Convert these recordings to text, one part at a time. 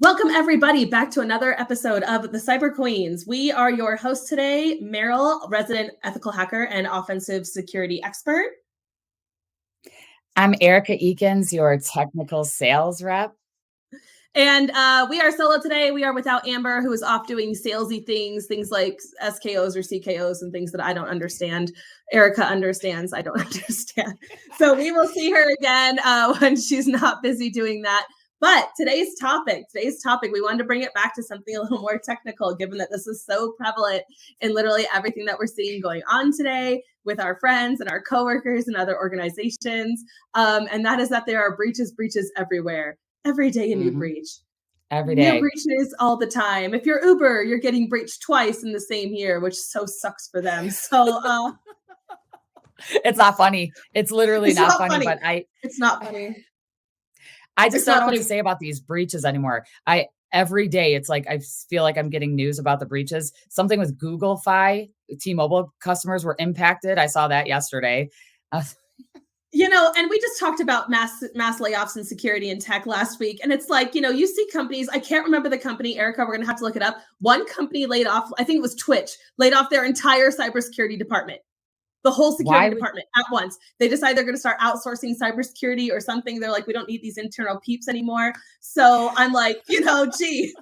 Welcome, everybody, back to another episode of the Cyber Queens. We are your hosts today, Maril, resident ethical hacker and offensive security expert. I'm Erika Eakins, your technical sales rep. And we are solo today. We are without Amber, who is off doing salesy things like SKOs or CKOs and things that I don't understand. Erika understands. I don't understand. So we will see her again when she's not busy doing that. But today's topic, we wanted to bring it back to something a little more technical, given that this is so prevalent in literally everything that we're seeing going on today with our friends and our coworkers and other organizations. And that is that there are breaches everywhere. Every day a new breach. Every day. New breaches all the time. If you're Uber, you're getting breached twice in the same year, which so sucks for them. So it's not funny. It's literally not funny, but it's not funny. I just don't know what to say about these breaches anymore. Every day it's like I feel like I'm getting news about the breaches. Something with Google Fi, T-Mobile customers were impacted. I saw that yesterday. And we just talked about mass layoffs in security and tech last week. And it's like, you see companies, I can't remember the company, Erika, we're going to have to look it up. One company laid off, I think it was Twitch, laid off their entire cybersecurity department. The whole security department at once. They decide they're going to start outsourcing cybersecurity or something. They're like, we don't need these internal peeps anymore. So I'm like, gee,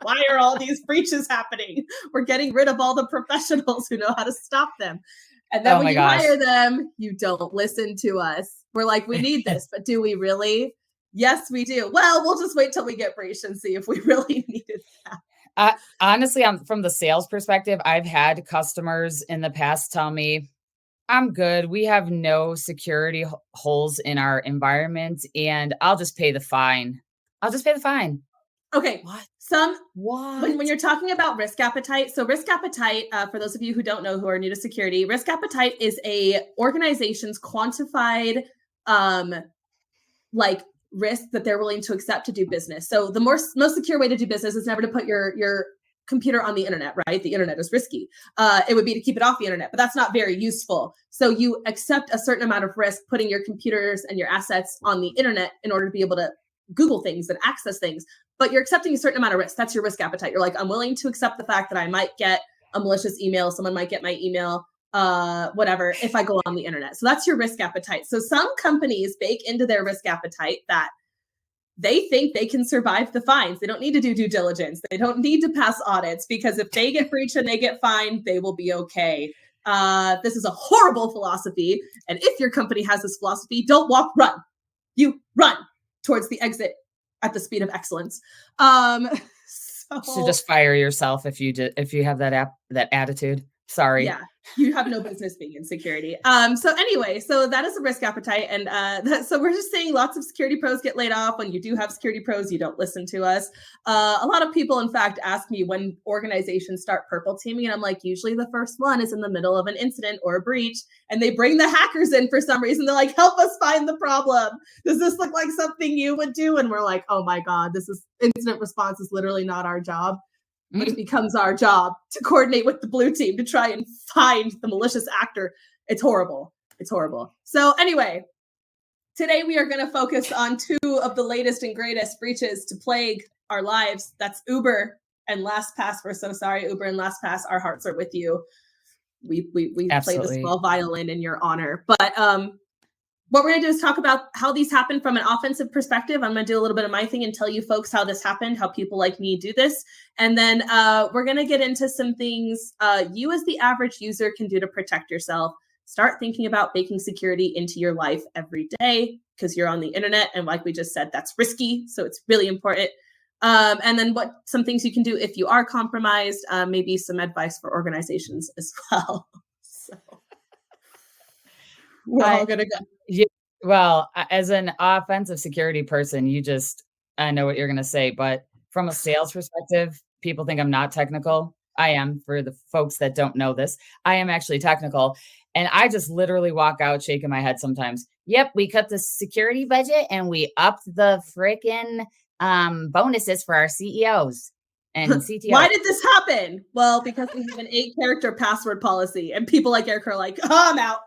why are all these breaches happening? We're getting rid of all the professionals who know how to stop them. And then when you hire them, you don't listen to us. We're like, we need this, but do we really? Yes, we do. Well, we'll just wait till we get breached and see if we really needed that. Honestly, from the sales perspective, I've had customers in the past tell me, I'm good. We have no security holes in our environment, and I'll just pay the fine. Okay. What? When you're talking about risk appetite, so risk appetite, for those of you who don't know who are new to security, risk appetite is a organization's quantified risk that they're willing to accept to do business. So the most secure way to do business is never to put your computer on the internet, right? The internet is risky. It would be to keep it off the internet, but that's not very useful. So you accept a certain amount of risk putting your computers and your assets on the internet in order to be able to Google things and access things, but you're accepting a certain amount of risk. That's your risk appetite. You're like, I'm willing to accept the fact that I might get a malicious email. Someone might get my email, whatever, if I go on the internet. So that's your risk appetite. So some companies bake into their risk appetite that they think they can survive the fines. They don't need to do due diligence. They don't need to pass audits because if they get breached and they get fined, they will be okay. This is a horrible philosophy. And if your company has this philosophy, don't walk, run. You run towards the exit at the speed of excellence. So just fire yourself if you have that attitude. Sorry. Yeah, you have no business being in security. So that is a risk appetite. And so we're just saying lots of security pros get laid off. When you do have security pros, you don't listen to us. A lot of people, in fact, ask me when organizations start purple teaming. And I'm like, usually the first one is in the middle of an incident or a breach. And they bring the hackers in for some reason. They're like, help us find the problem. Does this look like something you would do? And we're like, oh my God, incident response is literally not our job. It becomes our job to coordinate with the blue team to try and find the malicious actor. It's horrible. So anyway, today we are going to focus on two of the latest and greatest breaches to plague our lives. That's Uber and LastPass. We're so sorry, Uber and LastPass. Our hearts are with you. We play the small violin in your honor. But what we're going to do is talk about how these happen from an offensive perspective. I'm going to do a little bit of my thing and tell you folks how this happened, how people like me do this. And then we're going to get into some things you as the average user can do to protect yourself. Start thinking about baking security into your life every day because you're on the internet. And like we just said, that's risky. So it's really important. And then some things you can do if you are compromised, maybe some advice for organizations as well. So we're all going to go. Yeah, well, as an offensive security person, I know what you're going to say, but from a sales perspective, people think I'm not technical. I am. For the folks that don't know this, I am actually technical. And I just literally walk out shaking my head sometimes. Yep, we cut the security budget and we upped the freaking bonuses for our CEOs and CTOs. Why did this happen? Well, because we have an 8-character password policy and people like Erika are like, oh, I'm out.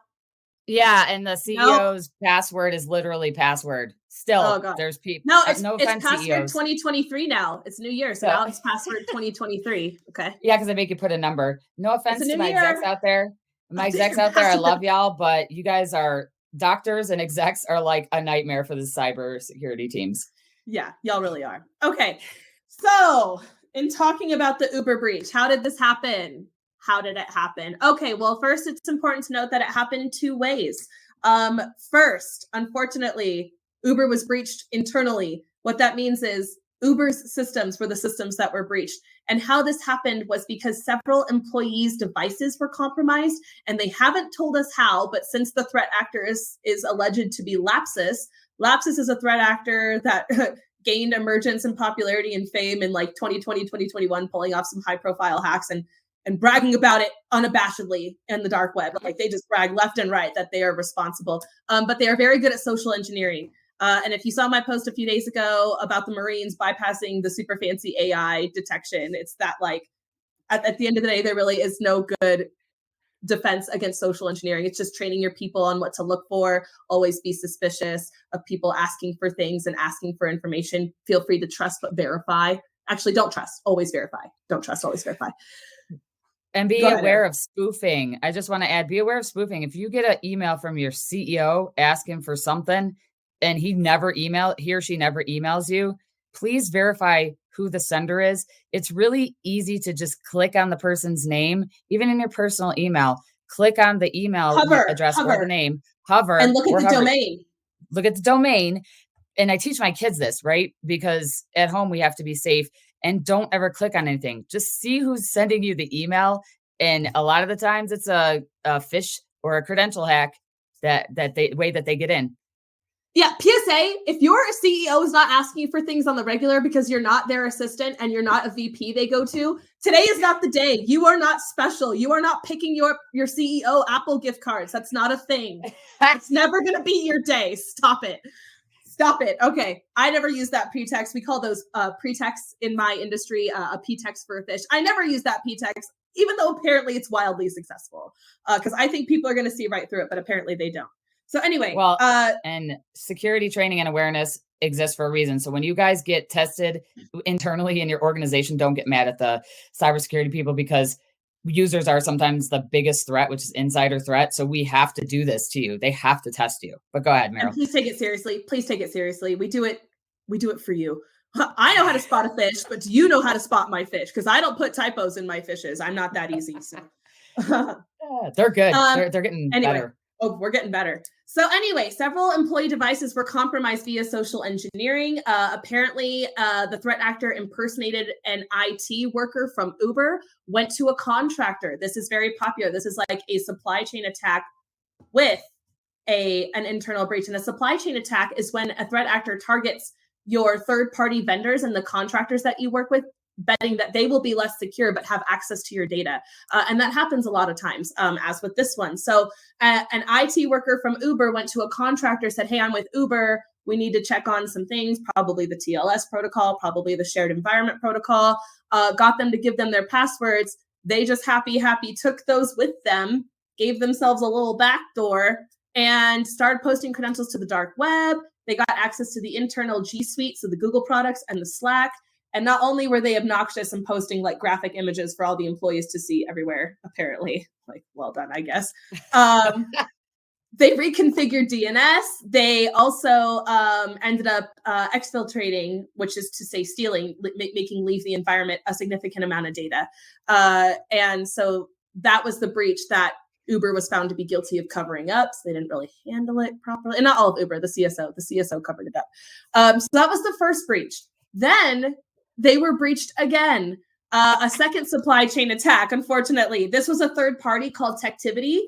Yeah, and the CEO's password is literally password. Oh Still, God. there's people. No, No it's offense, password CEOs. 2023 now. It's new year. So So now it's password 2023. Okay. yeah, because they make you put a number. No It's a offense to new my execs year. out there. My Update execs your out there, I password. love y'all, but you guys are doctors and execs are like a nightmare for the cyber security teams. Yeah, y'all really are. Okay. So, in talking about the Uber breach, how did this happen? How did it happen? Okay, well, first, it's important to note that it happened two ways. First, unfortunately, Uber was breached internally. What that means is Uber's systems were the systems that were breached. And how this happened was because several employees' devices were compromised, and they haven't told us how, but since the threat actor is alleged to be Lapsus is a threat actor that gained emergence and popularity and fame in like 2020, 2021, pulling off some high profile hacks and bragging about it unabashedly in the dark web. Like they just brag left and right that they are responsible. But they are very good at social engineering. And if you saw my post a few days ago about the Marines bypassing the super fancy AI detection, it's that like at the end of the day, there really is no good defense against social engineering. It's just training your people on what to look for. Always be suspicious of people asking for things and asking for information. Feel free to trust but verify. Actually, don't trust. Always verify. Don't trust. Always verify. And be aware of spoofing. I just want to add, be aware of spoofing. If you get an email from your CEO asking for something and he or she never emails you, please verify who the sender is. It's really easy to just click on the person's name, even in your personal email. Click on the email address or the name, hover, and look at the domain. Look at the domain. And I teach my kids this, right? Because at home we have to be safe, and don't ever click on anything. Just see who's sending you the email. And a lot of the times it's a phish or a credential hack that they get in. Yeah, PSA, if your CEO is not asking you for things on the regular because you're not their assistant and you're not a VP they go to, today is not the day. You are not special. You are not picking your CEO Apple gift cards. That's not a thing. It's never going to be your day. Stop it. Stop it. Okay. I never use that pretext. We call those pretexts in my industry a pretext for a fish. I never use that pretext, even though apparently it's wildly successful because I think people are going to see right through it, but apparently they don't. So anyway, and security training and awareness exists for a reason. So when you guys get tested internally in your organization, don't get mad at the cybersecurity people because users are sometimes the biggest threat, which is insider threat. So we have to do this to you. They have to test you. But go ahead, Maril. And please take it seriously. Please take it seriously. We do it for you. I know how to spot a fish, but do you know how to spot my fish? Because I don't put typos in my fishes. I'm not that easy. So. They're good. They're getting better. Oh, we're getting better. So anyway, several employee devices were compromised via social engineering. Apparently, the threat actor impersonated an IT worker from Uber, went to a contractor. This is very popular. This is like a supply chain attack with an internal breach. And a supply chain attack is when a threat actor targets your third-party vendors and the contractors that you work with, betting that they will be less secure but have access to your data. And that happens a lot of times, as with this one. So an IT worker from Uber went to a contractor, said, hey, I'm with Uber. We need to check on some things, probably the TLS protocol, probably the shared environment protocol, got them to give them their passwords. They just happy took those with them, gave themselves a little backdoor, and started posting credentials to the dark web. They got access to the internal G Suite, so the Google products and the Slack. And not only were they obnoxious and posting like graphic images for all the employees to see everywhere, apparently, like, well done, I guess. They reconfigured DNS. They also ended up exfiltrating, which is to say stealing, making leave the environment a significant amount of data. And so that was the breach that Uber was found to be guilty of covering up. So they didn't really handle it properly. And not all of Uber, the CSO covered it up. So that was the first breach. Then they were breached again. A second supply chain attack, unfortunately. This was a third party called Tectivity,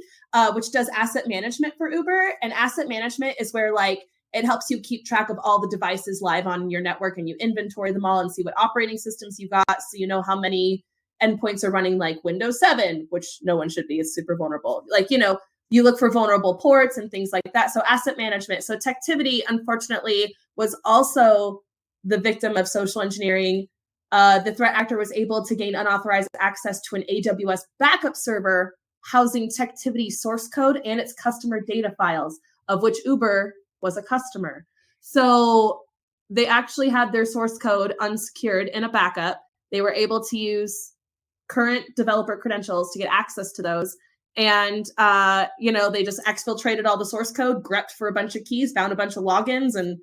which does asset management for Uber. And asset management is where like it helps you keep track of all the devices live on your network and you inventory them all and see what operating systems you got. So you know how many endpoints are running like Windows 7, which no one should be. It's super vulnerable. Like, you know, you look for vulnerable ports and things like that. So asset management. So Tectivity, unfortunately, was also the victim of social engineering. The threat actor was able to gain unauthorized access to an AWS backup server housing Tectivity source code and its customer data files, of which Uber was a customer. So they actually had their source code unsecured in a backup. They were able to use current developer credentials to get access to those. And, they just exfiltrated all the source code, grepped for a bunch of keys, found a bunch of logins, and,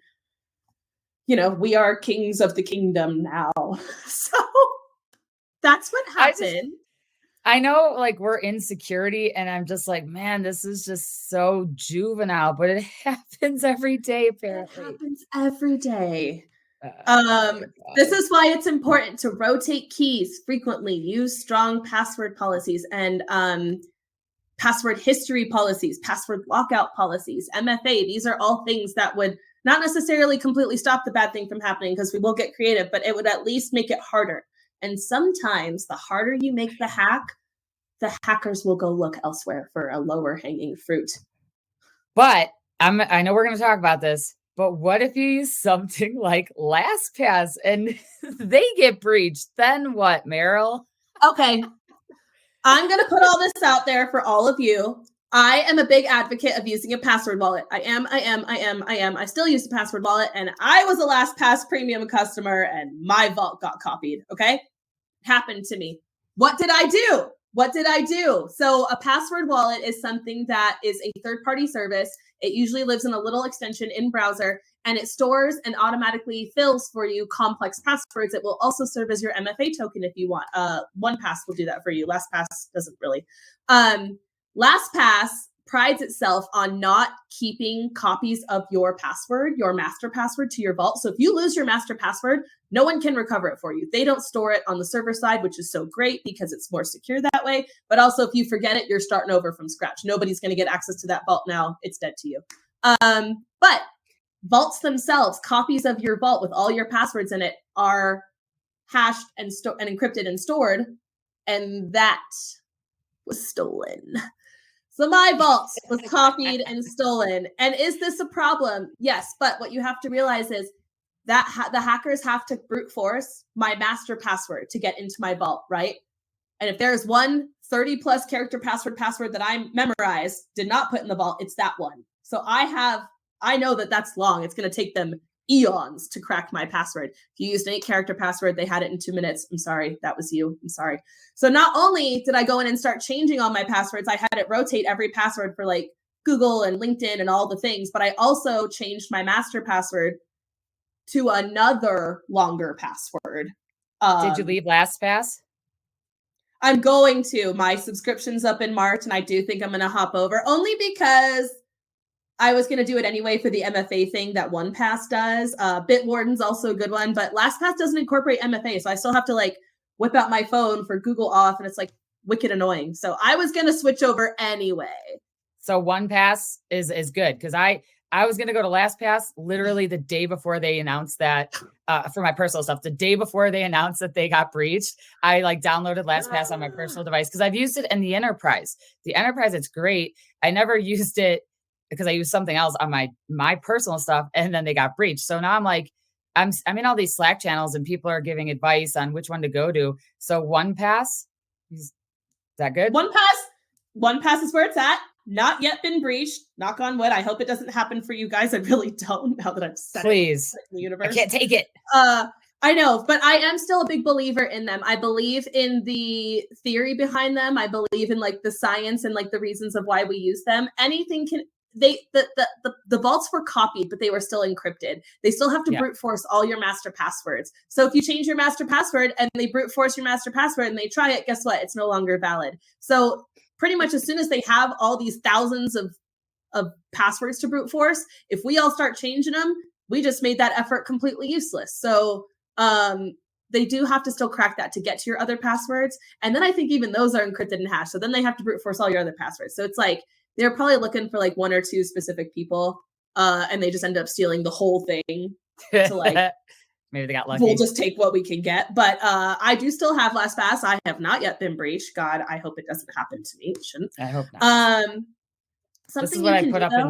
we are kings of the kingdom now. So that's what happened. I know, like, we're in security, and I'm just like, man, this is just so juvenile, but it happens every day, apparently. It happens every day. Oh, This is why it's important to rotate keys frequently, use strong password policies and password history policies, password lockout policies, MFA. These are all things that would not necessarily completely stop the bad thing from happening, because we will get creative, but it would at least make it harder. And sometimes the harder you make the hack, the hackers will go look elsewhere for a lower hanging fruit. But I know we're going to talk about this, but what if you use something like LastPass and they get breached? Then what, Maril? Okay. I'm going to put all this out there for all of you. I am a big advocate of using a password wallet. I am. I still use the password wallet, and I was a LastPass premium customer, and my vault got copied. Okay. It happened to me. What did I do? So a password wallet is something that is a third-party service. It usually lives in a little extension in browser, and it stores and automatically fills for you complex passwords. It will also serve as your MFA token if you want. OnePass will do that for you. LastPass doesn't really. LastPass prides itself on not keeping copies of your password, your master password, to your vault. So if you lose your master password, no one can recover it for you. They don't store it on the server side, which is so great because it's more secure that way. But also, if you forget it, you're starting over from scratch. Nobody's going to get access to that vault now. It's dead to you. But vaults themselves, copies of your vault with all your passwords in it, are hashed and encrypted and stored. And that was stolen. So my vault was copied and stolen. And is this a problem? Yes. But what you have to realize is that the hackers have to brute force my master password to get into my vault, right? And if there's one 30+ character password that I memorized, did not put in the vault, it's that one. So I know that that's long. It's going to take them eons to crack my password. If you used an 8-character password, they had it in 2 minutes. I'm sorry, that was you. I'm sorry. So not only did I go in and start changing all my passwords, I had it rotate every password for like Google and LinkedIn and all the things, but I also changed my master password to another longer password. Did you leave LastPass? I'm going to. My subscription's up in March, and I do think I'm going to hop over, only because I was going to do it anyway for the MFA thing that OnePass does. Bitwarden's also a good one, but LastPass doesn't incorporate MFA, so I still have to like whip out my phone for Google Auth, and it's like wicked annoying. So I was going to switch over anyway. So OnePass is good, because I was going to go to LastPass literally the day before they announced that, for my personal stuff, the day before they announced that they got breached, I like downloaded LastPass on my personal device because I've used it in the enterprise. The enterprise, it's great. I never used it because I used something else on my personal stuff, and then they got breached. So now I'm like, I'm in all these Slack channels and people are giving advice on which one to go to. So OnePass, is that good? OnePass is where it's at. Not yet been breached. Knock on wood. I hope it doesn't happen for you guys. I really don't, now that I've said Please. it in the universe. I can't take it. I know, but I am still a big believer in them. I believe in the theory behind them. I believe in like the science and like the reasons of why we use them. Anything can the vaults were copied, but they were still encrypted. They still have to brute force all your master passwords. So if you change your master password and they brute force your master password and they try it, guess what? It's no longer valid. So pretty much as soon as they have all these thousands of passwords to brute force, if we all start changing them, we just made that effort completely useless. So they do have to still crack that to get to your other passwords. And then I think even those are encrypted and hashed. So then they have to brute force all your other passwords. So it's like, they're probably looking for like 1 or 2 specific people. And they just end up stealing the whole thing to like, maybe they got lucky. We'll just take what we can get. But I do still have LastPass. I have not yet been breached. God, I hope it doesn't happen to me. It shouldn't. I hope not. This is what I put up in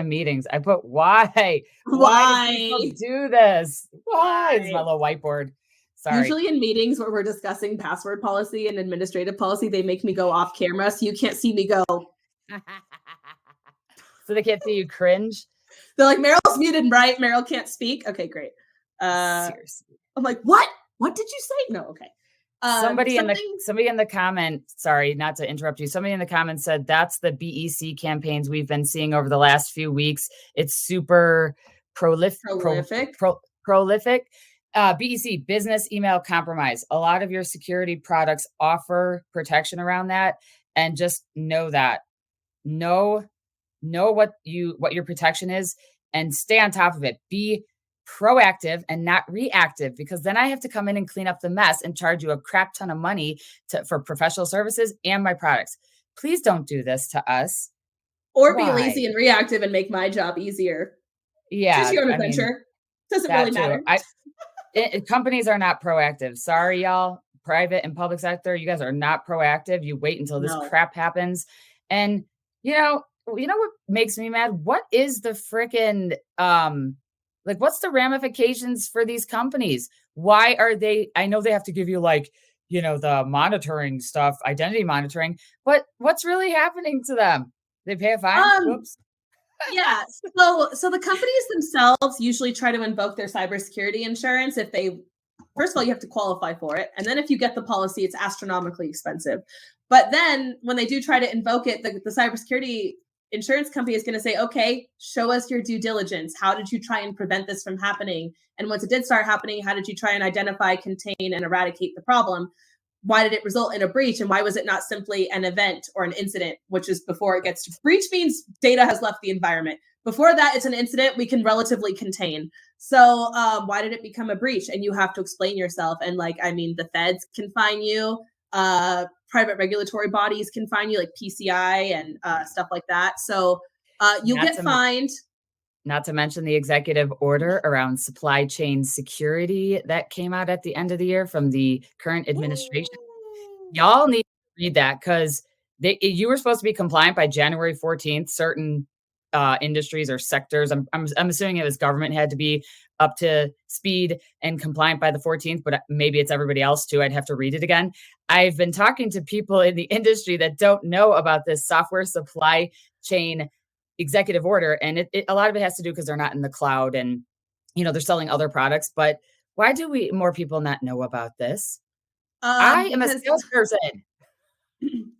meetings. I put why? Why do people do this? Why? It's my little whiteboard. Sorry. Usually in meetings where we're discussing password policy and administrative policy, they make me go off camera so you can't see me go. So they can't see you cringe? They're like, Maril's muted, right? Maril can't speak. Okay, great. Seriously. I'm like, what? What did you say? No, okay. Somebody in the comment, sorry, not to interrupt you. Somebody in the comments said that's the BEC campaigns we've been seeing over the last few weeks. It's super prolific. BEC, business email compromise. A lot of your security products offer protection around that, and just know that. Know what your protection is, and stay on top of it. Be proactive and not reactive, because then I have to come in and clean up the mess and charge you a crap ton of money for professional services and my products. Please don't do this to us. Or be lazy and reactive and make my job easier. Yeah. Choose your own adventure. Doesn't really matter. Companies are not proactive. Sorry, y'all. Private and public sector, you guys are not proactive. You wait until this crap happens. And you know what makes me mad? What is the freaking what's the ramifications for these companies? Why are they? I know they have to give you the monitoring stuff, identity monitoring, but what's really happening to them? They pay a fine? Whoops. Yeah. So the companies themselves usually try to invoke their cybersecurity insurance if they, first of all, you have to qualify for it. And then if you get the policy, it's astronomically expensive. But then when they do try to invoke it, the cybersecurity insurance company is going to say, okay, show us your due diligence. How did you try and prevent this from happening? And once it did start happening, how did you try and identify, contain, and eradicate the problem? Why did it result in a breach? And why was it not simply an event or an incident, which is before it gets to breach means data has left the environment. Before that, it's an incident we can relatively contain. So why did it become a breach? And you have to explain yourself. And the feds can fine you. Private regulatory bodies can fine you, like PCI and stuff like that. So you'll get fined. Not to mention the executive order around supply chain security that came out at the end of the year from the current administration. Y'all need to read that, because you were supposed to be compliant by January 14th. Certain industries or sectors, I'm assuming it was government, had to be up to speed and compliant by the 14th, but maybe it's everybody else too. I'd have to read it again. I've been talking to people in the industry that don't know about this software supply chain executive order. And a lot of it has to do because they're not in the cloud and, they're selling other products. But why do more people not know about this? I am a salesperson.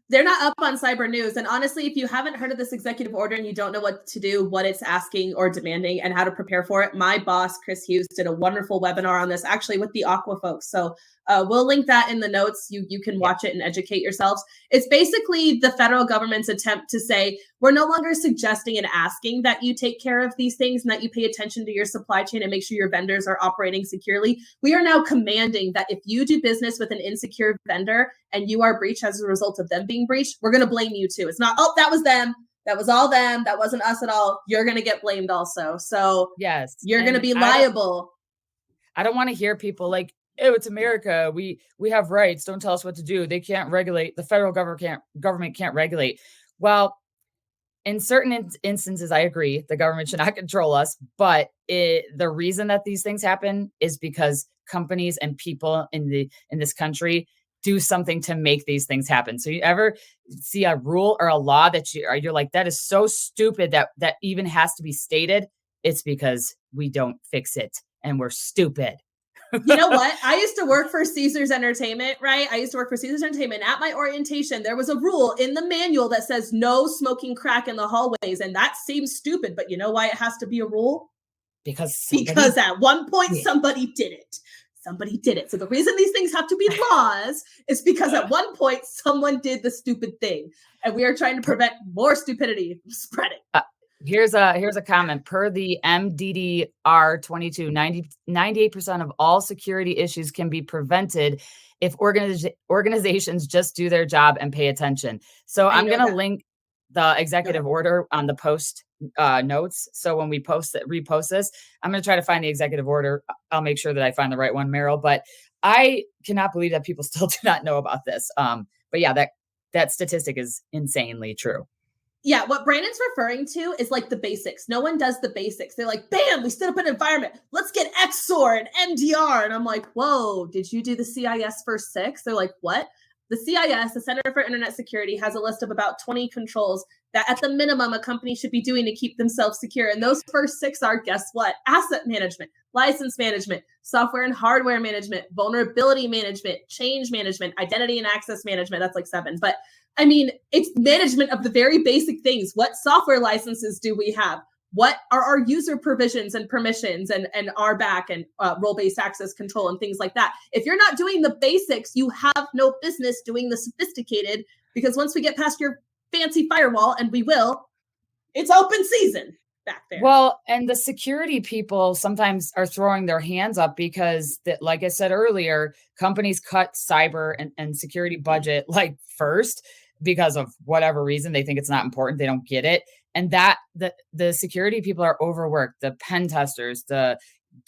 They're not up on cyber news. And honestly, if you haven't heard of this executive order and you don't know what to do, what it's asking or demanding, and how to prepare for it, my boss, Chris Hughes, did a wonderful webinar on this, actually with the Aqua folks. So we'll link that in the notes. You can watch it and educate yourselves. It's basically the federal government's attempt to say, we're no longer suggesting and asking that you take care of these things and that you pay attention to your supply chain and make sure your vendors are operating securely. We are now commanding that if you do business with an insecure vendor and you are breached as a result of them being breached, we're going to blame you too. It's not, oh, that was them. That was all them. That wasn't us at all. You're going to get blamed also. So yes, you're going to be liable. I don't want to hear people like, oh, it's America. We have rights. Don't tell us what to do. They can't regulate. The federal government can't regulate. Well, in certain instances, I agree. The government should not control us. But the reason that these things happen is because companies and people in this country do something to make these things happen. So you ever see a rule or a law that you're like, that is so stupid that even has to be stated? It's because we don't fix it and we're stupid. You know what? I used to work for Caesars Entertainment, right? I used to work for Caesars Entertainment. At my orientation, there was a rule in the manual that says no smoking crack in the hallways. And that seems stupid, but you know why it has to be a rule? Because at one point, somebody did it. Somebody did it. So the reason these things have to be laws is because at one point, someone did the stupid thing. And we are trying to prevent more stupidity from spreading. Here's a comment. Per the MDDR 22, 98% of all security issues can be prevented if organizations just do their job and pay attention. So I'm going to link the executive order on the post notes. So when we repost this, I'm going to try to find the executive order. I'll make sure that I find the right one, Maril. But I cannot believe that people still do not know about this. But yeah, that statistic is insanely true. Yeah, what Brandon's referring to is like the basics. No one does the basics. They're like, bam, we stood up an environment. Let's get XOR and MDR. And I'm like, whoa, did you do the CIS first 6? They're like, what? The CIS, the Center for Internet Security, has a list of about 20 controls that at the minimum a company should be doing to keep themselves secure. And those first 6 are, guess what? Asset management, license management, software and hardware management, vulnerability management, change management, identity and access management. That's like 7. But I mean, it's management of the very basic things. What software licenses do we have? What are our user provisions and permissions and RBAC and role-based access control and things like that? If you're not doing the basics, you have no business doing the sophisticated, because once we get past your fancy firewall, and we will, it's open season back there. Well, and the security people sometimes are throwing their hands up because, like I said earlier, companies cut cyber and security budget like first because of whatever reason. They think it's not important. They don't get it. And that the security people are overworked. The pen testers, the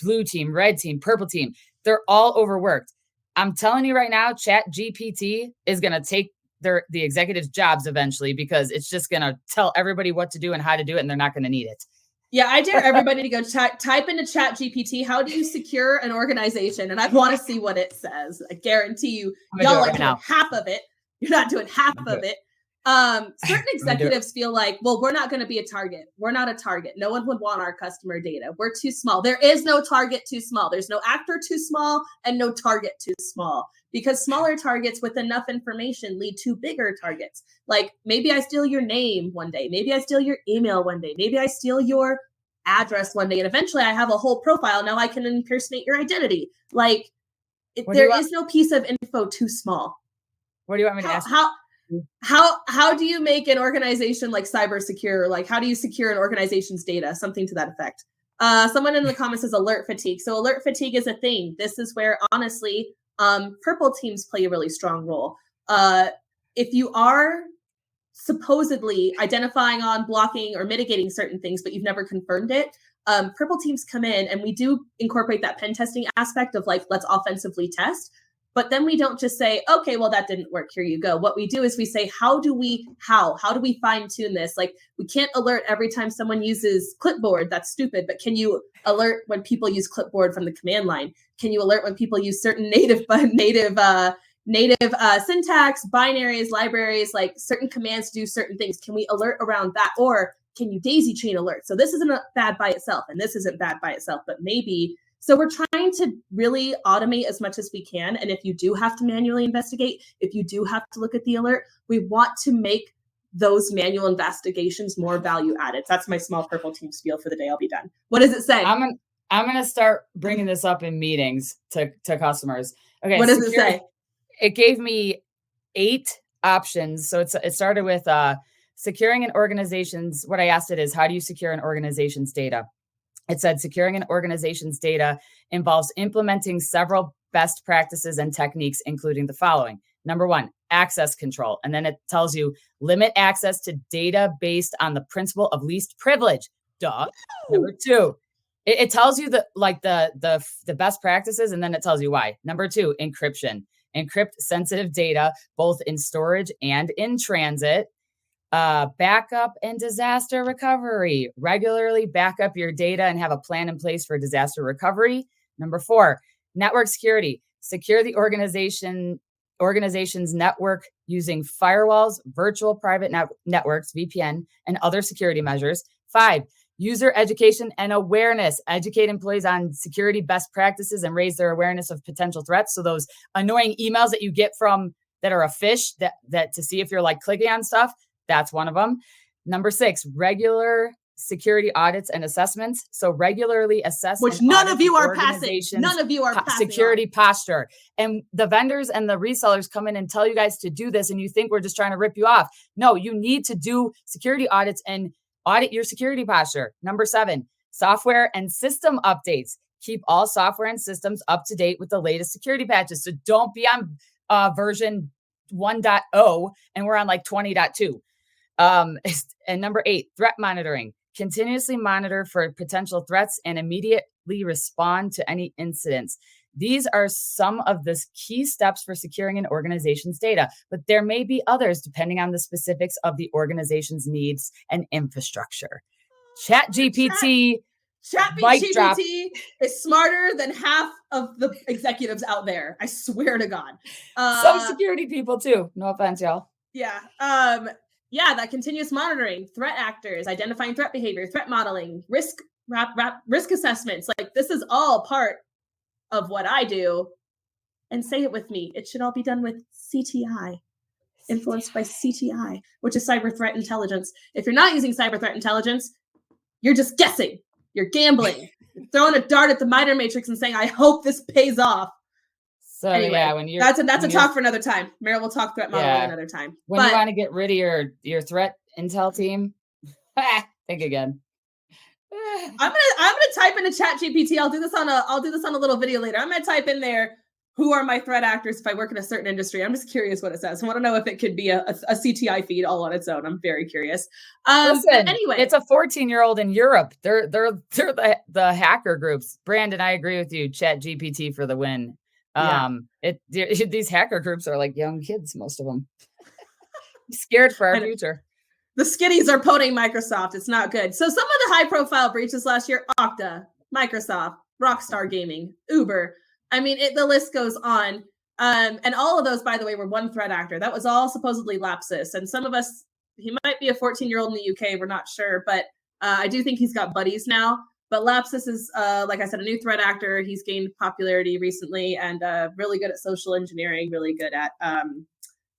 blue team, red team, purple team, they're all overworked. I'm telling you right now, Chat GPT is going to take the executives' jobs eventually, because it's just going to tell everybody what to do and how to do it, and they're not going to need it. Yeah, I dare everybody to go type into Chat GPT, how do you secure an organization? And I want to see what it says. I guarantee you, y'all are doing half of it. You're not doing half of it. Certain executives feel like, well, we're not going to be a target. We're not a target. No one would want our customer data. We're too small. There is no target too small. There's no actor too small and no target too small, because smaller targets with enough information lead to bigger targets. Like, maybe I steal your name one day. Maybe I steal your email one day. Maybe I steal your address one day. And eventually I have a whole profile. Now I can impersonate your identity. Like, there is no piece of info too small. What do you want me to ask? How do you make an organization like cyber secure? Like, how do you secure an organization's data? Something to that effect. Someone in the comments says alert fatigue. So alert fatigue is a thing. This is where, honestly, purple teams play a really strong role. If you are supposedly identifying on, blocking, or mitigating certain things, but you've never confirmed it, purple teams come in, and we do incorporate that pen testing aspect of, like, let's offensively test. But then we don't just say, okay, well, that didn't work. Here you go. What we do is we say, how do we fine tune this? Like, we can't alert every time someone uses clipboard. That's stupid. But can you alert when people use clipboard from the command line? Can you alert when people use certain native syntax, binaries, libraries, like certain commands to do certain things? Can we alert around that? Or can you daisy chain alert? So this isn't bad by itself, and this isn't bad by itself, but maybe. So we're trying to really automate as much as we can. And if you do have to manually investigate, if you do have to look at the alert, we want to make those manual investigations more value added. That's my small purple team spiel for the day. I'll be done. What does it say? I'm going to start bringing this up in meetings to customers. Okay. What does it say? It gave me 8 options. So it started with securing an organization's, what I asked it is, how do you secure an organization's data? It said securing an organization's data involves implementing several best practices and techniques, including the following. Number 1, access control. And then it tells you limit access to data based on the principle of least privilege. Duh. Number 2, it tells you the best practices, and then it tells you why. Number 2, encryption. Encrypt sensitive data, both in storage and in transit. Backup and disaster recovery. Regularly back up your data and have a plan in place for disaster recovery. Number 4, network security. Secure the organization's network using firewalls, virtual private networks, VPN, and other security measures. 5, user education and awareness. Educate employees on security best practices and raise their awareness of potential threats. So those annoying emails that you get from that are a phish that to see if you're like clicking on stuff, that's one of them. Number 6, regular security audits and assessments. So regularly assess, which none of you are passing. None of you are passing security posture. And the vendors and the resellers come in and tell you guys to do this, and you think we're just trying to rip you off. No, you need to do security audits and audit your security posture. Number 7, software and system updates. Keep all software and systems up to date with the latest security patches. So don't be on version 1.0 and we're on like 20.2. And number 8, threat monitoring. Continuously monitor for potential threats and immediately respond to any incidents. These are some of the key steps for securing an organization's data, but there may be others depending on the specifics of the organization's needs and infrastructure. ChatGPT is smarter than half of the executives out there. I swear to God. Some security people too. No offense, y'all. Yeah. Yeah, that continuous monitoring, threat actors, identifying threat behavior, threat modeling, risk assessments. Like this is all part of what I do. And say it with me. It should all be done with CTI, influenced by CTI, which is cyber threat intelligence. If you're not using cyber threat intelligence, you're just guessing. You're gambling. You're throwing a dart at the minor matrix and saying, I hope this pays off. So anyway, yeah, when you're that's a talk for another time. Maril will talk threat modeling another time. When you want to get rid of your threat intel team, think again. I'm gonna type into ChatGPT. I'll do this on a little video later. I'm gonna type in there, who are my threat actors if I work in a certain industry? I'm just curious what it says. I want to know if it could be a CTI feed all on its own. I'm very curious. Listen, anyway, it's a 14-year-old in Europe. They're the hacker groups. Brandon, I agree with you. ChatGPT for the win. These hacker groups are like young kids, most of them. Scared for our future. The skinnies are poning Microsoft. It's not good. So some of the high-profile breaches last year: Okta, Microsoft, Rockstar Gaming, Uber. I mean, the list goes on. And all of those, by the way, were one threat actor. That was all supposedly LastPass. And some of us, he might be a 14-year-old in the UK. We're not sure, but I do think he's got buddies now. But LastPass is, like I said, a new threat actor. He's gained popularity recently and really good at social engineering, really good at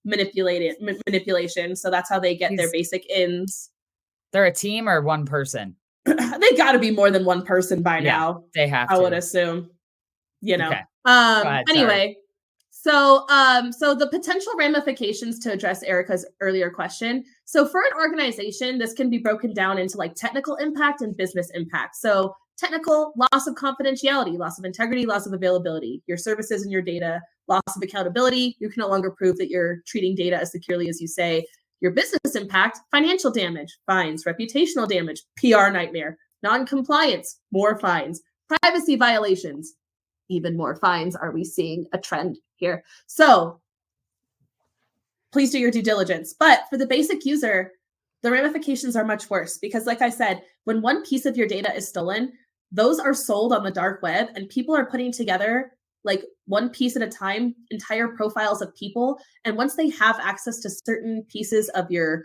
manipulation. So that's how they get their basic ins. They're a team or one person? They got to be more than one person by now. They have to. I would assume. You know. Okay. Anyway, so the potential ramifications to address Erica's earlier question. So for an organization, this can be broken down into like technical impact and business impact. So technical: loss of confidentiality, loss of integrity, loss of availability, your services and your data, loss of accountability. You can no longer prove that you're treating data as securely as you say. Your business impact: financial damage, fines, reputational damage, PR nightmare, non-compliance, more fines, privacy violations, even more fines. Are we seeing a trend here? So please do your due diligence. But for the basic user, the ramifications are much worse because, like I said, when one piece of your data is stolen, those are sold on the dark web and people are putting together like one piece at a time, entire profiles of people. And once they have access to certain pieces of your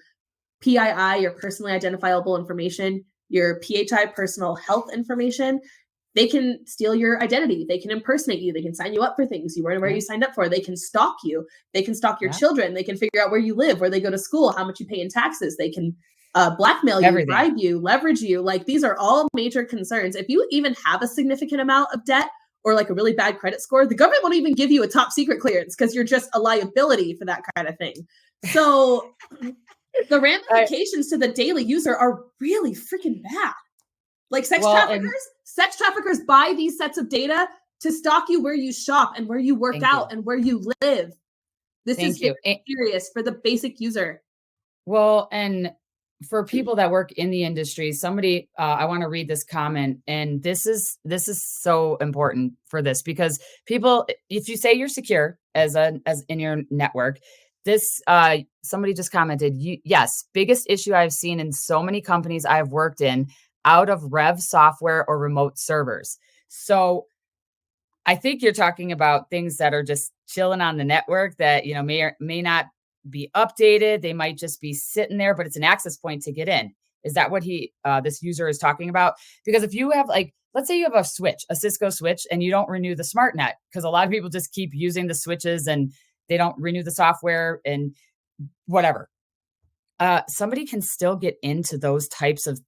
PII, your personally identifiable information, your PHI, personal health information, they can steal your identity. They can impersonate you. They can sign you up for things you weren't aware you signed up for. They can stalk you. They can stalk your children. They can figure out where you live, where they go to school, how much you pay in taxes. They can blackmail you, bribe you, leverage you. Like these are all major concerns. If you even have a significant amount of debt or like a really bad credit score, the government won't even give you a top secret clearance because you're just a liability for that kind of thing. So the ramifications to the daily user are really freaking bad. Like sex traffickers buy these sets of data to stalk you where you shop and where you work out and where you live. This is serious for the basic user. Well, and for people that work in the industry, somebody, I want to read this comment, and this is so important for this because people, if you say you're secure as in your network, this somebody just commented, yes, biggest issue I've seen in so many companies I've worked in, out of Rev software or remote servers. So I think you're talking about things that are just chilling on the network that, you know, may or may not be updated. They might just be sitting there, but it's an access point to get in. Is that what this user is talking about? Because if you have like, let's say you have a Cisco switch, and you don't renew the SmartNet, because a lot of people just keep using the switches and they don't renew the software and whatever. Somebody can still get into those types of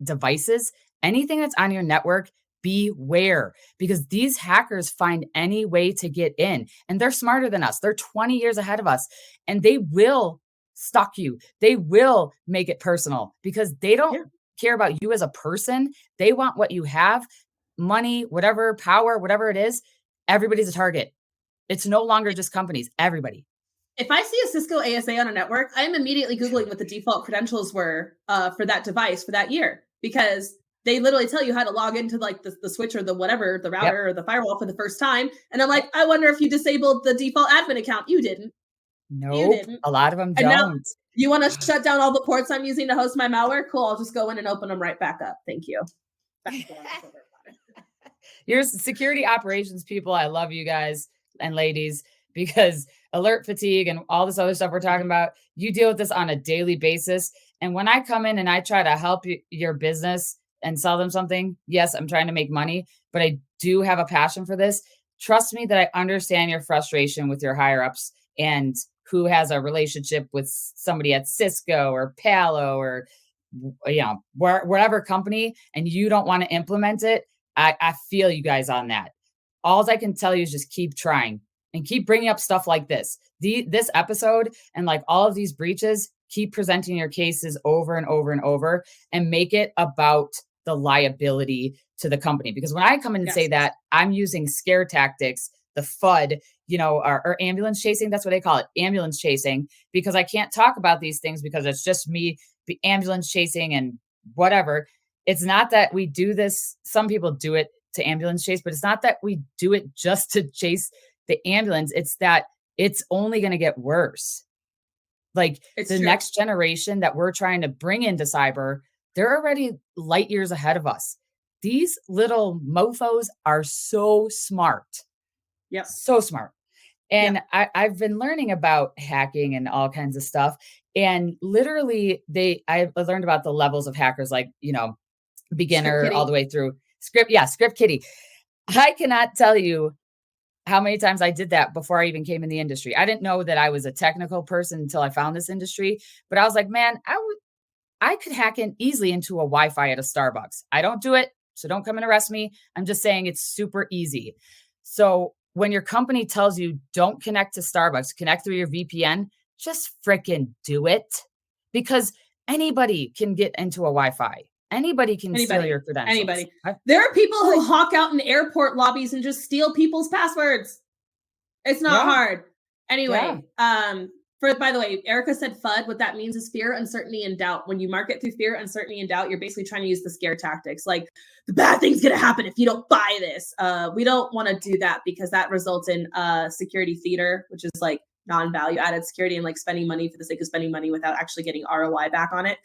devices. Anything that's on your network, beware, because these hackers find any way to get in, and they're smarter than us. They're 20 years ahead of us, and they will stalk you. They will make it personal because they don't care about you as a person. They want what you have, money, whatever, power, whatever it is. Everybody's a target. It's no longer just companies, everybody. If I see a Cisco ASA on a network, I'm immediately Googling what the default credentials were for that device for that year, because they literally tell you how to log into like the switch or the whatever, the router or the firewall for the first time. And I'm like, I wonder if you disabled the default admin account. You didn't. No, nope, a lot of them don't. Now, you want to shut down all the ports I'm using to host my malware? Cool. I'll just go in and open them right back up. Thank you. You're security operations people. I love you guys and ladies. because alert fatigue and all this other stuff we're talking about, you deal with this on a daily basis. And when I come in and I try to help your business and sell them something, yes, I'm trying to make money, but I do have a passion for this. Trust me that I understand your frustration with your higher ups and who has a relationship with somebody at Cisco or Palo or whatever company, and you don't want to implement it. I feel you guys on that. All I can tell you is just keep trying and keep bringing up stuff like this. This episode and like all of these breaches, keep presenting your cases over and over and over and make it about the liability to the company. Because when I come in and say that, I'm using scare tactics, the FUD, or ambulance chasing. That's what they call it, ambulance chasing, because I can't talk about these things because it's just me ambulance chasing and whatever. It's not that we do this. Some people do it to ambulance chase, but it's not that we do it just to chase the ambulance. It's that it's only going to get worse. Like the next generation that we're trying to bring into cyber, they're already light years ahead of us. These little mofos are so smart. Yep. So smart. And I've been learning about hacking and all kinds of stuff. And literally I learned about the levels of hackers, like, beginner all the way through script kiddie. I cannot tell you how many times I did that before I even came in the industry. I didn't know that I was a technical person until I found this industry, but I was like, man, I could hack in easily into a Wi-Fi at a Starbucks. I don't do it, so don't come and arrest me. I'm just saying it's super easy. So when your company tells you don't connect to Starbucks, connect through your VPN, just freaking do it, because anybody can get into a Wi-Fi. Anybody can steal your credentials. Anybody. There are people who hawk out in airport lobbies and just steal people's passwords. It's not hard. Anyway, by the way, Erika said FUD. What that means is fear, uncertainty, and doubt. When you market through fear, uncertainty, and doubt, you're basically trying to use the scare tactics. Like, the bad thing's going to happen if you don't buy this. We don't want to do that because that results in security theater, which is like non-value added security and like spending money for the sake of spending money without actually getting ROI back on it.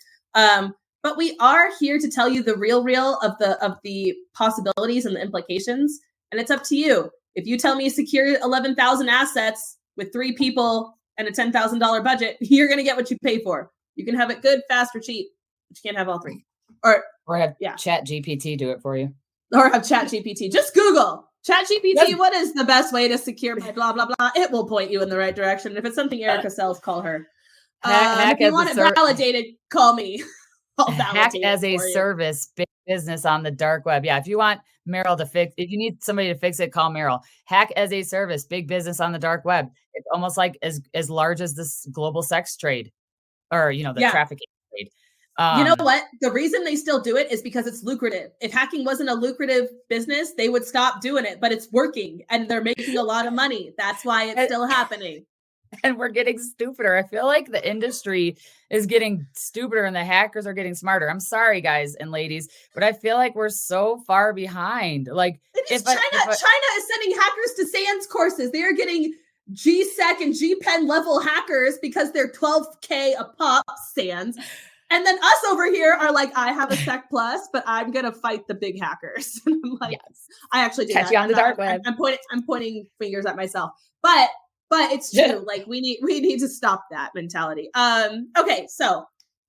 But we are here to tell you the real of the possibilities and the implications. And it's up to you. If you tell me secure 11,000 assets with 3 people and a $10,000 budget, you're going to get what you pay for. You can have it good, fast, or cheap, but you can't have all 3. Or have Chat GPT do it for you. Or have Chat GPT. Just Google Chat GPT. What is the best way to secure my blah, blah, blah? It will point you in the right direction. If it's something Erika sells, call her. If you want it validated, call me. Hack as a service, big business on the dark web. Yeah, if you want Maril to fix, if you need somebody to fix it, call Maril. Hack as a service, big business on the dark web. It's almost like as large as this global sex trade, or the trafficking trade. You know what? The reason they still do it is because it's lucrative. If hacking wasn't a lucrative business, they would stop doing it. But it's working, and they're making a lot of money. That's why it's still happening. And we're getting stupider. I feel like the industry is getting stupider and the hackers are getting smarter. I'm sorry, guys and ladies, but I feel like we're so far behind. Like, China is sending hackers to SANS courses. They are getting GSEC and GPen level hackers because they're $12K a pop, SANS. And then us over here are like, I have a Sec Plus, but I'm gonna fight the big hackers. And I'm like, I actually do catch you on the dark web. I'm pointing fingers at myself, but it's true. Like we need to stop that mentality. Okay, so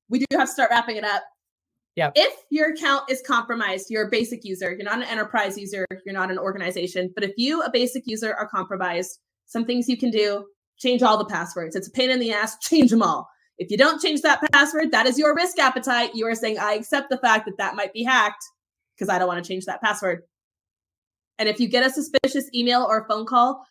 we do have to start wrapping it up. Yeah. If your account is compromised, you're a basic user. You're not an enterprise user. You're not an organization. But if you, a basic user, are compromised, some things you can do: change all the passwords. It's a pain in the ass. Change them all. If you don't change that password, that is your risk appetite. You are saying, I accept the fact that might be hacked because I don't want to change that password. And if you get a suspicious email or phone call,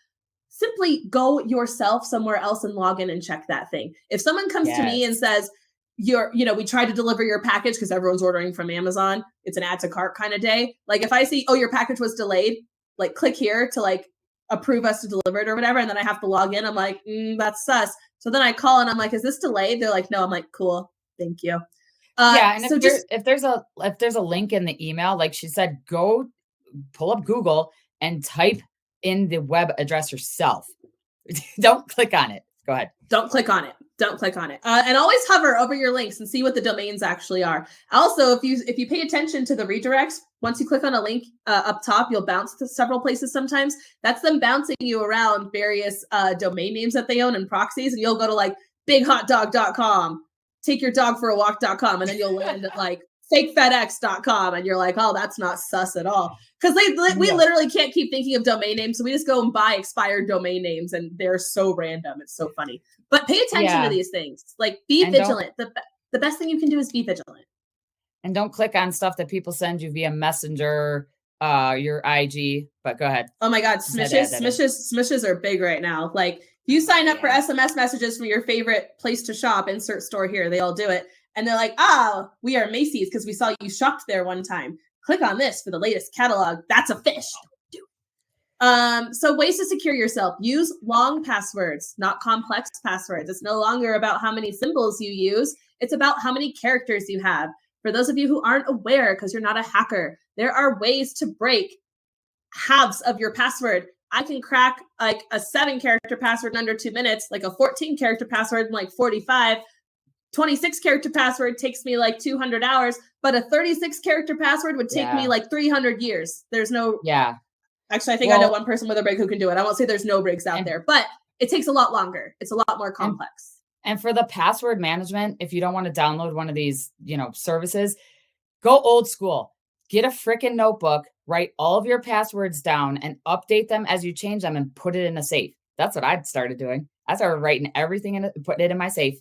simply go yourself somewhere else and log in and check that thing. If someone comes to me and says, we tried to deliver your package because everyone's ordering from Amazon, it's an add to cart kind of day. Like if I see, your package was delayed, like click here to like approve us to deliver it or whatever. And then I have to log in. I'm like, that's sus. So then I call and I'm like, is this delayed? They're like, no. I'm like, cool. Thank you. And so if there's a link in the email, like she said, go pull up Google and type in the web address yourself. Don't click on it. Go ahead. Don't click on it. And always hover over your links and see what the domains actually are. Also, if you pay attention to the redirects, once you click on a link up top, you'll bounce to several places sometimes. That's them bouncing you around various domain names that they own and proxies. And you'll go to like bighotdog.com, takeyourdogforawalk.com, and then you'll land at like fakefedex.com. And you're like, oh, that's not sus at all. Because we literally can't keep thinking of domain names. So we just go and buy expired domain names and they're so random. It's so funny. But pay attention to these things. Like be vigilant. The best thing you can do is be vigilant. And don't click on stuff that people send you via Messenger, your IG. But go ahead. Oh my God, smishes are big right now. Like you sign up for SMS messages from your favorite place to shop, insert store here. They all do it. And they're like, we are Macy's because we saw you shopped there one time. Click on this for the latest catalog. That's a fish. So ways to secure yourself. Use long passwords, not complex passwords. It's no longer about how many symbols you use. It's about how many characters you have. For those of you who aren't aware, because you're not a hacker, there are ways to break halves of your password. I can crack like a 7-character password in under 2 minutes, like a 14-character password in like 45. 26-character password takes me like 200 hours, but a 36-character password would take me like 300 years. There's no... Actually, I think I know one person with a rig who can do it. I won't say there's no rigs out there, but it takes a lot longer. It's a lot more complex. And for the password management, if you don't want to download one of these, services, go old school. Get a freaking notebook, write all of your passwords down and update them as you change them and put it in a safe. That's what I started doing. I started writing everything in it, putting it in my safe.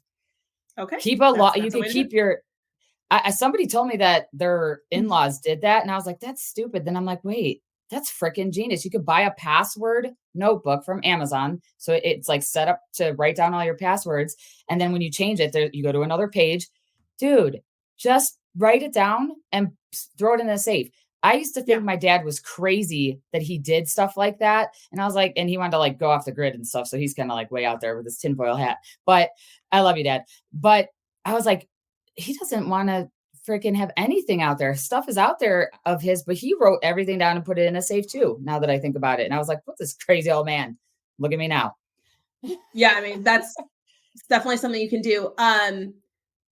Okay. Keep a lot. You can keep your... somebody told me that their in-laws did that. And I was like, that's stupid. Then I'm like, wait, that's freaking genius. You could buy a password notebook from Amazon. So it's like set up to write down all your passwords. And then when you change it, you go to another page. Dude, just write it down and throw it in a safe. I used to think my dad was crazy that he did stuff like that. And I was like, and he wanted to like go off the grid and stuff. So he's kind of like way out there with his tinfoil hat. But I love you, Dad. But I was like, he doesn't want to freaking have anything out there. Stuff is out there of his, but he wrote everything down and put it in a safe too, now that I think about it. And I was like, what's this crazy old man? Look at me now. Yeah, I mean, that's definitely something you can do.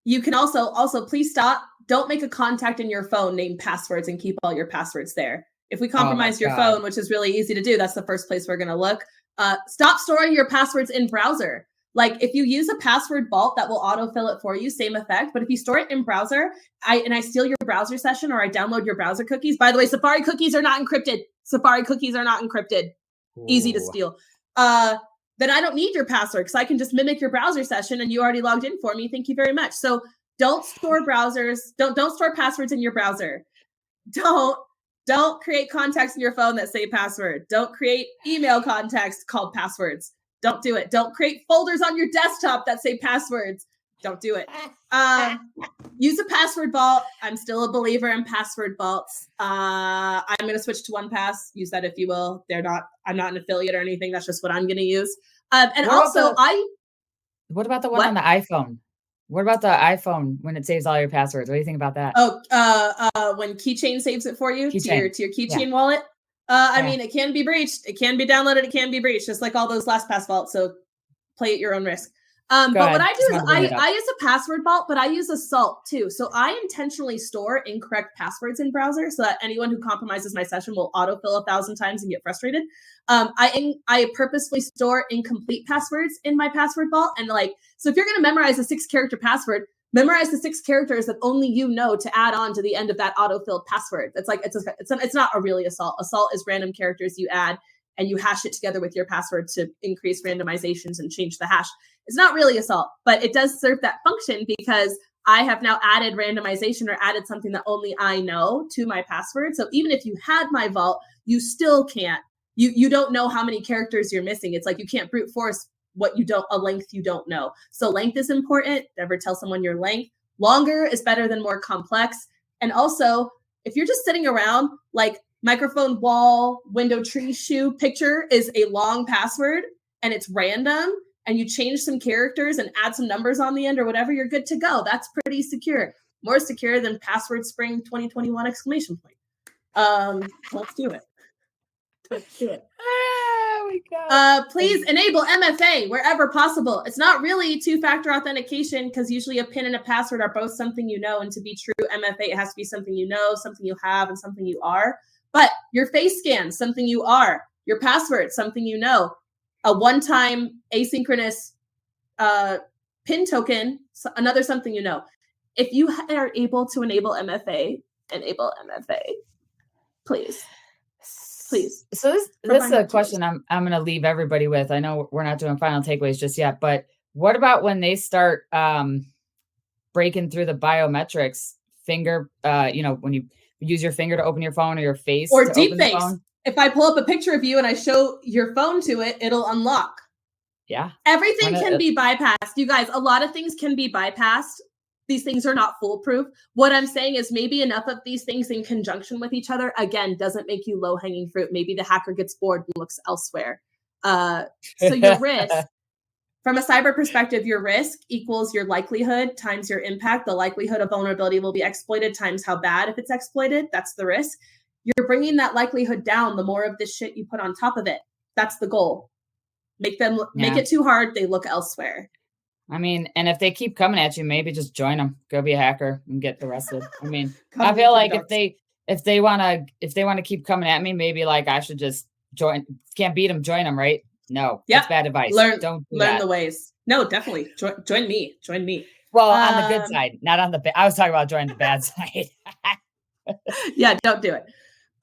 You can also please stop. Don't make a contact in your phone named passwords and keep all your passwords there. If we compromise your phone, which is really easy to do, that's the first place we're going to look. Stop storing your passwords in browser. Like if you use a password vault that will autofill it for you, same effect. But if you store it in browser, I steal your browser session or I download your browser cookies. By the way, Safari cookies are not encrypted. Ooh. Easy to steal. Then I don't need your password because I can just mimic your browser session and you already logged in for me. Thank you very much. So don't store browsers. Don't store passwords in your browser. Don't create contacts in your phone that say password. Don't create email contacts called passwords. Don't do it. Don't create folders on your desktop that say passwords. Don't do it. Use a password vault. I'm still a believer in password vaults. I'm going to switch to 1Pass. Use that if you will. I'm not an affiliate or anything. That's just what I'm going to use. What about the one on the iPhone? What about the iPhone when it saves all your passwords? What do you think about that? When Keychain saves it for you to your Keychain wallet. I mean, it can be breached. It can be downloaded. It can be breached, just like all those LastPass vaults. So play at your own risk. But what I do is I use a password vault, but I use a salt too. So I intentionally store incorrect passwords in browser so that anyone who compromises my session will autofill 1,000 times and get frustrated. I purposefully store incomplete passwords in my password vault. And so if you're going to memorize a 6-character password, memorize the 6 characters that only you know to add on to the end of that autofilled password. It's not a really assault. Assault is random characters you add and you hash it together with your password to increase randomizations and change the hash. It's not really assault, but it does serve that function because I have now added randomization or added something that only I know to my password. So even if you had my vault, you still can't. You don't know how many characters you're missing. It's like you can't brute force a length you don't know. So length is important. Never tell someone your length. Longer is better than more complex. And also, if you're just sitting around, like microphone, wall, window, tree, shoe, picture is a long password and it's random and you change some characters and add some numbers on the end or whatever, you're good to go. That's pretty secure. More secure than password spring 2021 exclamation point. Let's do it. Oh my Please enable MFA wherever possible. It's not really two-factor authentication because usually a PIN and a password are both something you know. And to be true, MFA, it has to be something you know, something you have, and something you are. But your face scan, something you are. Your password, something you know. A one-time asynchronous PIN token, another something you know. If you are able to enable MFA, please. Please. So this is a question I'm going to leave everybody with. I know we're not doing final takeaways just yet, but what about when they start breaking through the biometrics finger, when you use your finger to open your phone or your face or to deep open the face. phone? If I pull up a picture of you and I show your phone to it, it'll unlock. Yeah. Everything can be bypassed. You guys, a lot of things can be bypassed. These things are not foolproof. What I'm saying is maybe enough of these things in conjunction with each other, again, doesn't make you low-hanging fruit. Maybe the hacker gets bored and looks elsewhere. So your risk, from a cyber perspective, your risk equals your likelihood times your impact. The likelihood of vulnerability will be exploited times how bad if it's exploited. That's the risk. You're bringing that likelihood down the more of this shit you put on top of it. That's the goal. Make it too hard, they look elsewhere. I mean, and if they keep coming at you, maybe just join them. Go be a hacker and get arrested. I mean, I feel like if they want to keep coming at me, maybe like I should just join. Can't beat them, join them, right? No, that's bad advice. Don't learn the ways. No, definitely join me. Join me. Well, on the good side, not on the. I was talking about joining the bad side. Yeah, don't do it.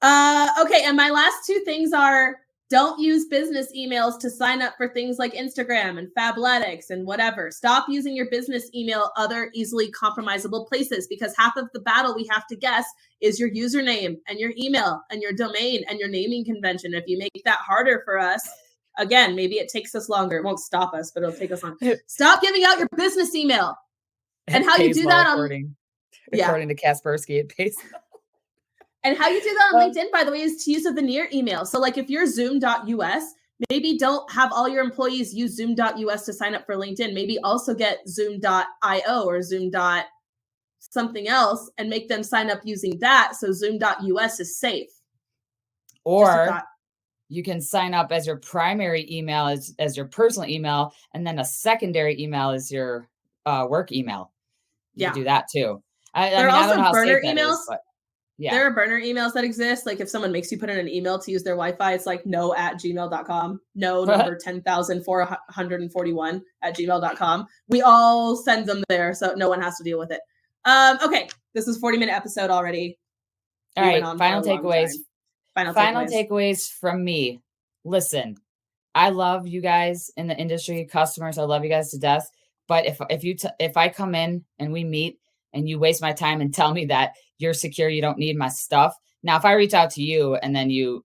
Okay, and my last two things are: don't use business emails to sign up for things like Instagram and Fabletics and whatever. Stop using your business email other easily compromisable places, because half of the battle we have to guess is your username and your email and your domain and your naming convention. If you make that harder for us, again, maybe it takes us longer. It won't stop us, but it'll take us longer. Stop giving out your business email. And how you do that according to Kaspersky, it pays. And how you do that on LinkedIn, by the way, is to use a veneer email. So like if you're zoom.us, maybe don't have all your employees use zoom.us to sign up for LinkedIn. Maybe also get zoom.io or zoom. Something else and make them sign up using that. So zoom.us is safe. Or you can sign up as your primary email as your personal email. And then a secondary email is your work email. You can do that too. There are also burner emails. Yeah. There are burner emails that exist. Like if someone makes you put in an email to use their Wi-Fi, it's like no@gmail.com. No number 10,441 @gmail.com. We all send them there, so no one has to deal with it. Okay, this is 40-minute episode already. All right, final takeaways. Final takeaways from me. Listen, I love you guys in the industry, customers. I love you guys to death. But if I come in and we meet and you waste my time and tell me that you're secure, you don't need my stuff. Now, if I reach out to you and then we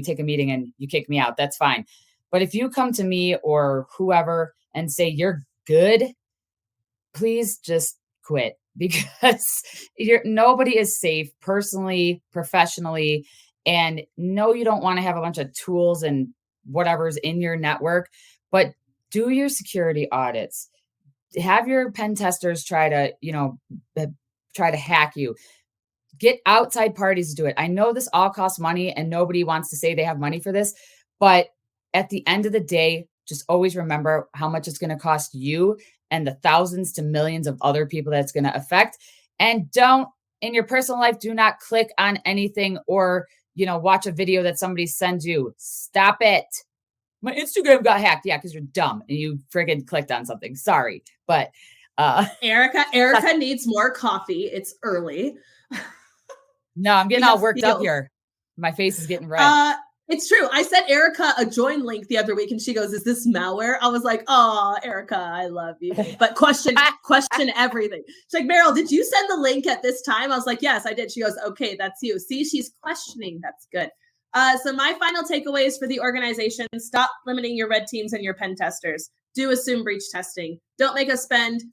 take a meeting and you kick me out, that's fine. But if you come to me or whoever and say you're good, please just quit, because nobody is safe personally, professionally. And no, you don't want to have a bunch of tools and whatever's in your network, but do your security audits. Have your pen testers try to hack you. Get outside parties to do it. I know this all costs money and nobody wants to say they have money for this, but at the end of the day, just always remember how much it's going to cost you and the thousands to millions of other people that's going to affect. And in your personal life, do not click on anything or, watch a video that somebody sends you. Stop it. My Instagram got hacked. Yeah, because you're dumb and you friggin' clicked on something. Sorry. But Erika needs more coffee. It's early. No, I'm getting all worked up here. My face is getting red. It's true. I sent Erika a join link the other week and she goes, "Is this malware?" I was like, "Oh, Erika, I love you." But question everything. She's like, "Maril, did you send the link at this time?" I was like, "Yes, I did." She goes, "Okay, that's you." See, she's questioning. That's good. So my final takeaways for the organization: stop limiting your red teams and your pen testers. Do assume breach testing. Don't make us spend,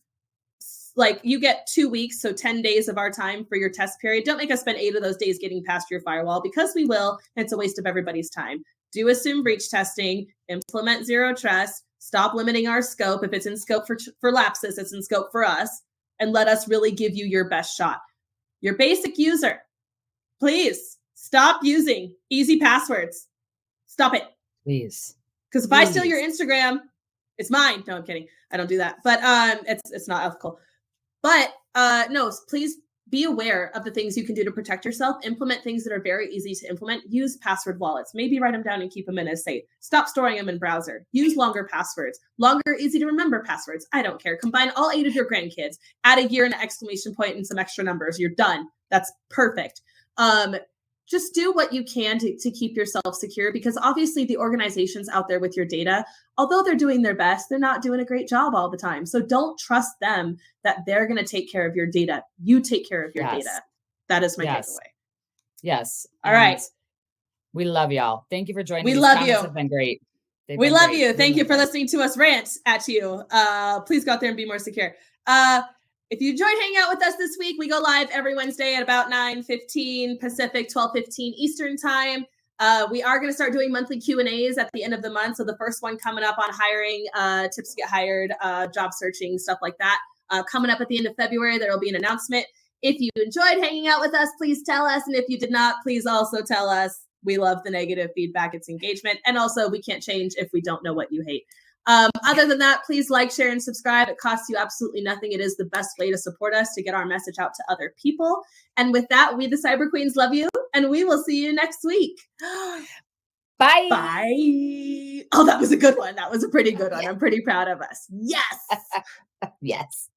like, you get 2 weeks, so 10 days of our time for your test period. Don't make us spend 8 of those days getting past your firewall, because we will. And it's a waste of everybody's time. Do assume breach testing. Implement zero trust. Stop limiting our scope. If it's in scope for lapses, it's in scope for us. And let us really give you your best shot. Your basic user, please stop using easy passwords. Stop it. Please. Because if I steal your Instagram, it's mine. No, I'm kidding. I don't do that. But it's not ethical. But no, please be aware of the things you can do to protect yourself. Implement things that are very easy to implement. Use password wallets. Maybe write them down and keep them in a safe. Stop storing them in browser. Use longer passwords. Longer, easy to remember passwords. I don't care. Combine all 8 of your grandkids. Add a year and an exclamation point and some extra numbers. You're done. That's perfect. Just do what you can to keep yourself secure, because obviously the organizations out there with your data, although they're doing their best, they're not doing a great job all the time. So don't trust them that they're going to take care of your data. You take care of your data. That is my takeaway. Yes. All right. We love y'all. Thank you for joining. We love you. Have been great. We love you. Thank you for listening to us rant at you. Please go out there and be more secure. If you enjoyed hanging out with us this week, we go live every Wednesday at about 9:15 Pacific, 12:15 Eastern time. We are going to start doing monthly Q&As at the end of the month. So the first one coming up on hiring, tips to get hired, job searching, stuff like that. Coming up at the end of February, there will be an announcement. If you enjoyed hanging out with us, please tell us. And if you did not, please also tell us. We love the negative feedback. It's engagement. And also, we can't change if we don't know what you hate. Other than that, please like, share, and subscribe. It costs you absolutely nothing. It is the best way to support us, to get our message out to other people. And with that, we, the Cyber Queens, love you, and we will see you next week. Bye. Bye. Oh, that was a good one. That was a pretty good one. I'm pretty proud of us. Yes. Yes.